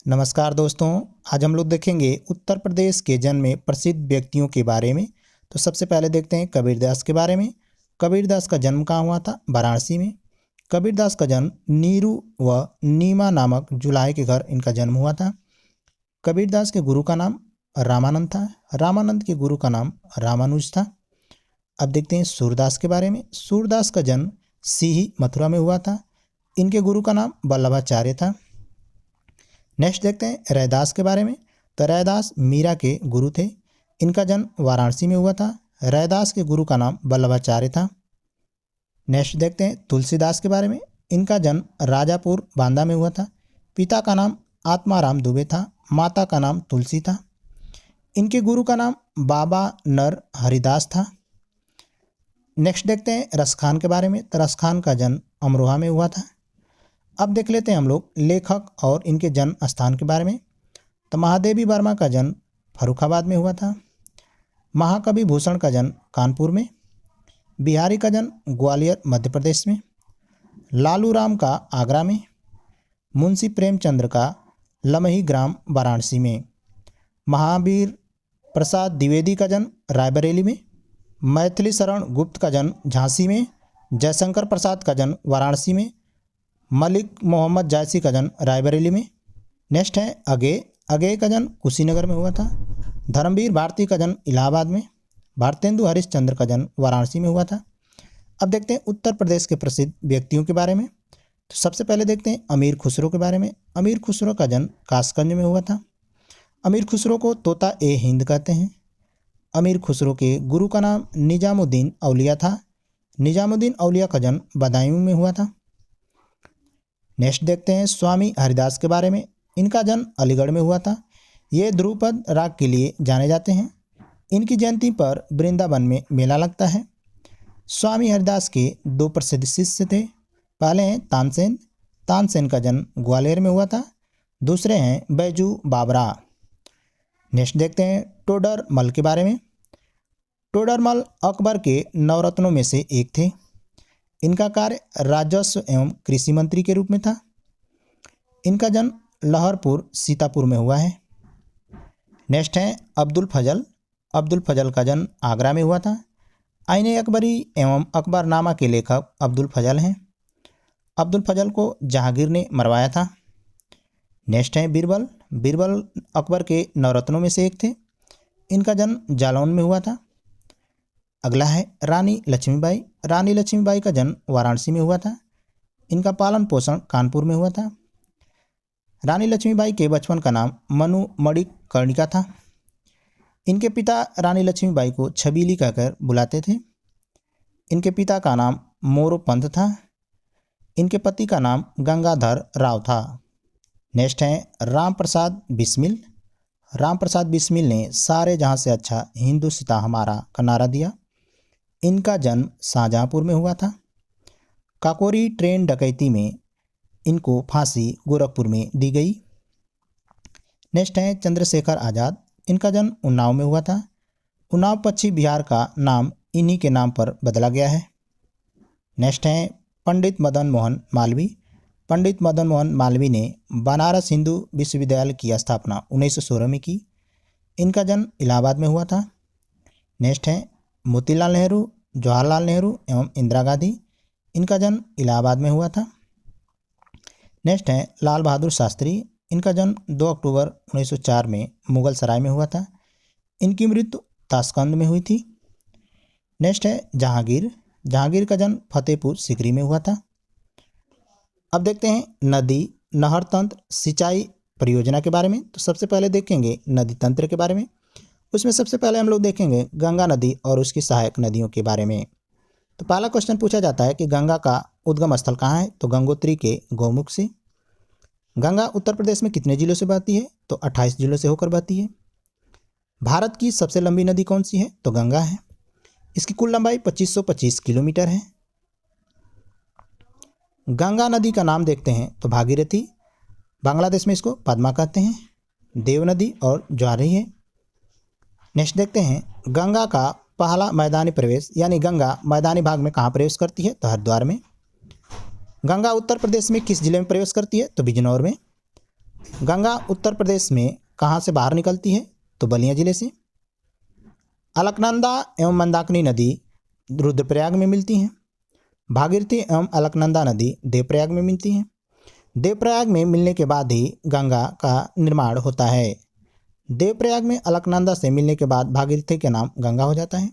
नमस्कार दोस्तों। आज हम लोग देखेंगे उत्तर प्रदेश के जन्म में प्रसिद्ध व्यक्तियों के बारे में। तो सबसे पहले देखते हैं कबीरदास के बारे में। कबीरदास का जन्म कहाँ हुआ था? वाराणसी में। कबीरदास का जन्म नीरू व नीमा नामक जुलाहे के घर इनका जन्म हुआ था। कबीरदास के गुरु का नाम रामानंद था। रामानंद के गुरु का नाम रामानुज था। अब देखते हैं सूरदास के बारे में। सूरदास का जन्म सीही मथुरा में हुआ था। इनके गुरु का नाम वल्लभाचार्य था। नेक्स्ट देखते हैं रैदास के बारे में। तो रैदास मीरा के गुरु थे। इनका जन्म वाराणसी में हुआ था। रैदास के गुरु का नाम वल्लभाचार्य था। नेक्स्ट देखते हैं तुलसीदास के बारे में। इनका जन्म राजापुर बांदा में हुआ था। पिता का नाम आत्माराम दुबे था। माता का नाम तुलसी था। इनके गुरु का नाम बाबा नर हरिदास था। नेक्स्ट देखते हैं रसखान के बारे में। तो रसखान का जन्म अमरोहा में हुआ था। अब देख लेते हैं हम लोग लेखक और इनके जन्म स्थान के बारे में। तो महादेवी वर्मा का जन्म फर्रुखाबाद में हुआ था। महाकवि भूषण का जन्म कानपुर में। बिहारी का जन्म ग्वालियर मध्य प्रदेश में। लालू राम का आगरा में। मुंशी प्रेमचंद्र का लमही ग्राम वाराणसी में। महावीर प्रसाद द्विवेदी का जन्म रायबरेली में। मैथिली शरण गुप्त का जन्म झांसी में। जयशंकर प्रसाद का जन्म वाराणसी में। मलिक मोहम्मद जायसी का जन्म रायबरेली में। नेक्स्ट है अगेय का जन्म कुशीनगर में हुआ था। धर्मवीर भारती का जन्म इलाहाबाद में। भारतेंदु हरिश्चंद्र का जन्म वाराणसी में हुआ था। अब देखते हैं उत्तर प्रदेश के प्रसिद्ध व्यक्तियों के बारे में। तो सबसे पहले देखते हैं अमीर खुसरो के बारे में। अमीर खुसरो का जन्म कासगंज में हुआ था। अमीर खुसरो को तोता ए हिंद कहते हैं। अमीर खुसरो के गुरु का नाम निजामुद्दीन औलिया था। निजामुद्दीन औलिया का जन्म बदायूं में हुआ था। नेक्स्ट देखते हैं स्वामी हरिदास के बारे में। इनका जन्म अलीगढ़ में हुआ था। ये ध्रुपद राग के लिए जाने जाते हैं। इनकी जयंती पर वृंदावन में मेला लगता है। स्वामी हरिदास के दो प्रसिद्ध शिष्य थे। पहले हैं तानसेन। तानसेन का जन्म ग्वालियर में हुआ था। दूसरे हैं बैजू बाबरा। नेक्स्ट देखते हैं टोडरमल के बारे में। टोडरमल अकबर के नवरत्नों में से एक थे। इनका कार्य राजस्व एवं कृषि मंत्री के रूप में था। इनका जन्म लहरपुर सीतापुर में हुआ है। नेक्स्ट है अब्दुल फजल। अब्दुल फजल का जन्म आगरा में हुआ था। आईने अकबरी एवं अकबरनामा के लेखक अब्दुल फजल हैं। अब्दुल फजल को जहांगीर ने मरवाया था। नेक्स्ट है बीरबल। बीरबल अकबर के नवरत्नों में से एक थे। इनका जन्म जालौन में हुआ था। अगला है रानी लक्ष्मीबाई। रानी लक्ष्मीबाई का जन्म वाराणसी में हुआ था। इनका पालन पोषण कानपुर में हुआ था। रानी लक्ष्मीबाई के बचपन का नाम मनु मणिकर्णिका था। इनके पिता रानी लक्ष्मीबाई को छबीली कहकर बुलाते थे। इनके पिता का नाम मोरोपंत था। इनके पति का नाम गंगाधर राव था। नेक्स्ट है राम प्रसाद बिस्मिल। राम प्रसाद बिस्मिल ने सारे जहाँ से अच्छा हिंदुस्तान हमारा का नारा दिया। इनका जन्म शाहजहाँपुर में हुआ था। काकोरी ट्रेन डकैती में इनको फांसी गोरखपुर में दी गई। नेक्स्ट है चंद्रशेखर आज़ाद। इनका जन्म उन्नाव में हुआ था। उन्नाव पश्चिम बिहार का नाम इन्हीं के नाम पर बदला गया है। नेक्स्ट है पंडित मदन मोहन मालवीय। पंडित मदन मोहन मालवीय ने बनारस हिंदू विश्वविद्यालय की स्थापना 1916 में की। इनका जन्म इलाहाबाद में हुआ था। नेक्स्ट है मोतीलाल नेहरू, जवाहरलाल नेहरू एवं इंदिरा गांधी। इनका जन्म इलाहाबाद में हुआ था। नेक्स्ट है लाल बहादुर शास्त्री। इनका जन्म 2 अक्टूबर 1904 में मुगल सराय में हुआ था। इनकी मृत्यु ताशकंद में हुई थी। नेक्स्ट है जहांगीर। जहांगीर का जन्म फतेहपुर सीकरी में हुआ था। अब देखते हैं नदी, नहर तंत्र, सिंचाई परियोजना के बारे में। तो सबसे पहले देखेंगे नदी तंत्र के बारे में। उसमें सबसे पहले हम लोग देखेंगे गंगा नदी और उसकी सहायक नदियों के बारे में। तो पहला क्वेश्चन पूछा जाता है कि गंगा का उद्गम स्थल कहाँ है? तो गंगोत्री के गौमुख से। गंगा उत्तर प्रदेश में कितने जिलों से बहती है? तो 28 जिलों से होकर बहती है। भारत की सबसे लंबी नदी कौन सी है? तो गंगा है। इसकी कुल लंबाई 2525 किलोमीटर है। गंगा नदी का नाम देखते हैं तो भागीरथी। बांग्लादेश में इसको पद्मा कहते हैं। देव नदी और ज्वारी है। नेक्स्ट देखते हैं गंगा का पहला मैदानी प्रवेश यानी गंगा मैदानी भाग में कहाँ प्रवेश करती है? तो हरिद्वार में। गंगा उत्तर प्रदेश में किस जिले में प्रवेश करती है? तो बिजनौर में। गंगा उत्तर प्रदेश में कहाँ से बाहर निकलती है? तो बलिया जिले से। अलकनंदा एवं मंदाकिनी नदी रुद्रप्रयाग में मिलती हैं। भागीरथी एवं अलकनंदा नदी देवप्रयाग में मिलती हैं। देवप्रयाग में मिलने के बाद ही गंगा का निर्माण होता है। देवप्रयाग में अलकनंदा से मिलने के बाद भागीरथी के नाम गंगा हो जाता है।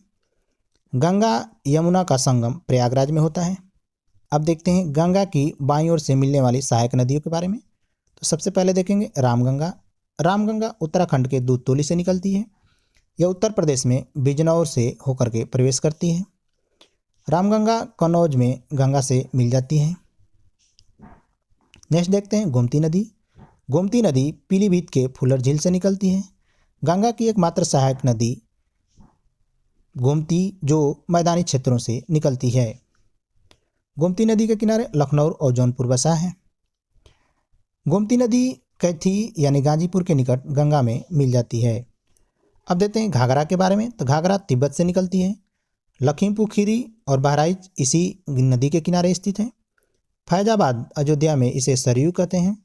गंगा यमुना का संगम प्रयागराज में होता है। अब देखते हैं गंगा की बाईं ओर से मिलने वाली सहायक नदियों के बारे में। तो सबसे पहले देखेंगे रामगंगा। रामगंगा उत्तराखंड के दूधतोली से निकलती है। यह उत्तर प्रदेश में बिजनौर से होकर के प्रवेश करती है। रामगंगा कन्नौज में गंगा से मिल जाती है। नेक्स्ट देखते हैं गोमती नदी। गोमती नदी पीलीभीत के फुलर झील से निकलती है। गंगा की एकमात्र सहायक नदी गोमती जो मैदानी क्षेत्रों से निकलती है। गोमती नदी के किनारे लखनऊ और जौनपुर बसा है। गोमती नदी कैथी यानी गाजीपुर के निकट गंगा में मिल जाती है। अब देखते हैं घाघरा के बारे में। तो घाघरा तिब्बत से निकलती है। लखीमपुर खीरी और बहराइच इसी नदी के किनारे स्थित है। फैजाबाद अयोध्या में इसे सरयू कहते हैं।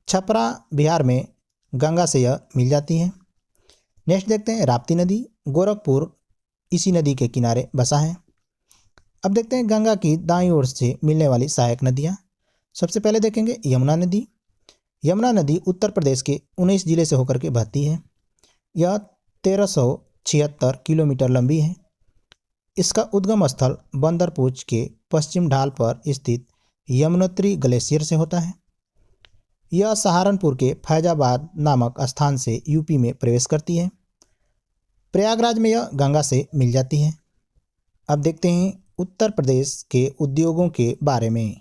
छपरा बिहार में गंगा से यह मिल जाती है। नेक्स्ट देखते हैं राप्ती नदी। गोरखपुर इसी नदी के किनारे बसा है। अब देखते हैं गंगा की दाईं ओर से मिलने वाली सहायक नदियाँ। सबसे पहले देखेंगे यमुना नदी। यमुना नदी उत्तर प्रदेश के 19 जिले से होकर के बहती है। यह 1376 किलोमीटर लंबी है। इसका उद्गम स्थल बंदरपूछ के पश्चिम ढाल पर स्थित यमुनोत्री ग्लेशियर से होता है। यह सहारनपुर के फैजाबाद नामक स्थान से यूपी में प्रवेश करती है। प्रयागराज में यह गंगा से मिल जाती है। अब देखते हैं उत्तर प्रदेश के उद्योगों के बारे में।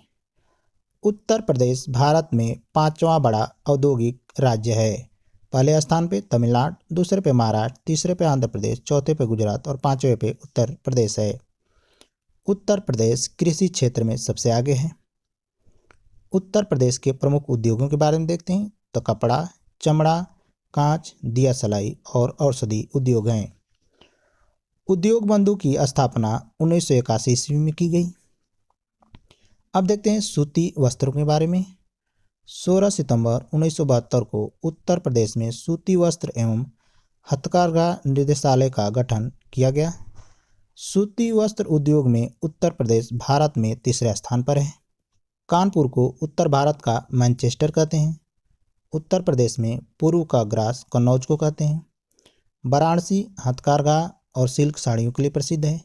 उत्तर प्रदेश भारत में 5वां बड़ा औद्योगिक राज्य है। पहले स्थान पे तमिलनाडु, दूसरे पे महाराष्ट्र, तीसरे पे आंध्र प्रदेश, चौथे पे गुजरात और पांचवें पे उत्तर प्रदेश है। उत्तर प्रदेश कृषि क्षेत्र में सबसे आगे है। उत्तर प्रदेश के प्रमुख उद्योगों के बारे में देखते हैं। तो कपड़ा, चमड़ा, कांच, दिया सलाई और औषधि उद्योग हैं। उद्योग बंधु की स्थापना 1981 ईस्वी में की गई। अब देखते हैं सूती वस्त्रों के बारे में। 16 सितंबर 1972 को उत्तर प्रदेश में सूती वस्त्र एवं हथकरघा निदेशालय का गठन किया गया। सूती वस्त्र उद्योग में उत्तर प्रदेश भारत में तीसरे स्थान पर है। कानपुर को उत्तर भारत का मैनचेस्टर कहते हैं। उत्तर प्रदेश में पूर्व का ग्रास कन्नौज को कहते हैं। वाराणसी हथकरघा और सिल्क साड़ियों के लिए प्रसिद्ध है।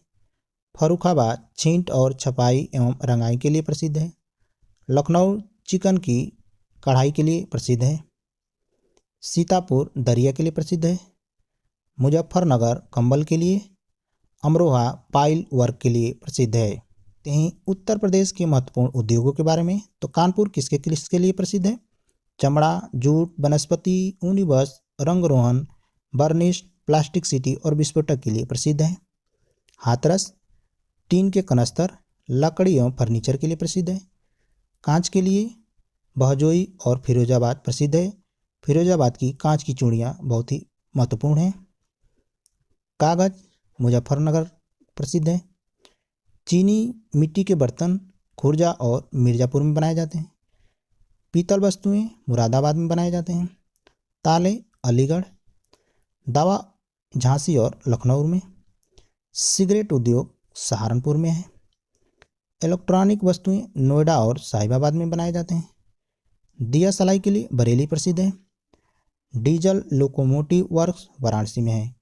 फर्रुखाबाद छींट और छपाई एवं रंगाई के लिए प्रसिद्ध है। लखनऊ चिकन की कढ़ाई के लिए प्रसिद्ध है। सीतापुर दरिया के लिए प्रसिद्ध है। मुजफ्फरनगर कंबल के लिए। अमरोहा पाइल वर्क के लिए प्रसिद्ध है। कहीं उत्तर प्रदेश के महत्वपूर्ण उद्योगों के बारे में। तो कानपुर किसके लिए प्रसिद्ध है? चमड़ा, जूट, वनस्पति, ऊनी वस्त्र, रंग रोहन, बर्निश, प्लास्टिक सिटी और विस्फोटक के लिए प्रसिद्ध है। हाथरस टीन के कनस्तर, लकड़ी एवं फर्नीचर के लिए प्रसिद्ध है। कांच के लिए बहजोई और फिरोजाबाद प्रसिद्ध है। फिरोजाबाद की कांच की चूड़ियाँ बहुत ही महत्वपूर्ण हैं। कागज मुजफ्फरनगर प्रसिद्ध है। चीनी मिट्टी के बर्तन खुर्जा और मिर्ज़ापुर में बनाए जाते हैं। पीतल वस्तुएं मुरादाबाद में बनाए जाते हैं। ताले अलीगढ़, दवा झांसी और लखनऊ में। सिगरेट उद्योग सहारनपुर में है। इलेक्ट्रॉनिक वस्तुएं नोएडा और साहिबाबाद में बनाए जाते हैं। दिया सलाई के लिए बरेली प्रसिद्ध है। डीजल लोकोमोटिव वर्क्स वाराणसी में है।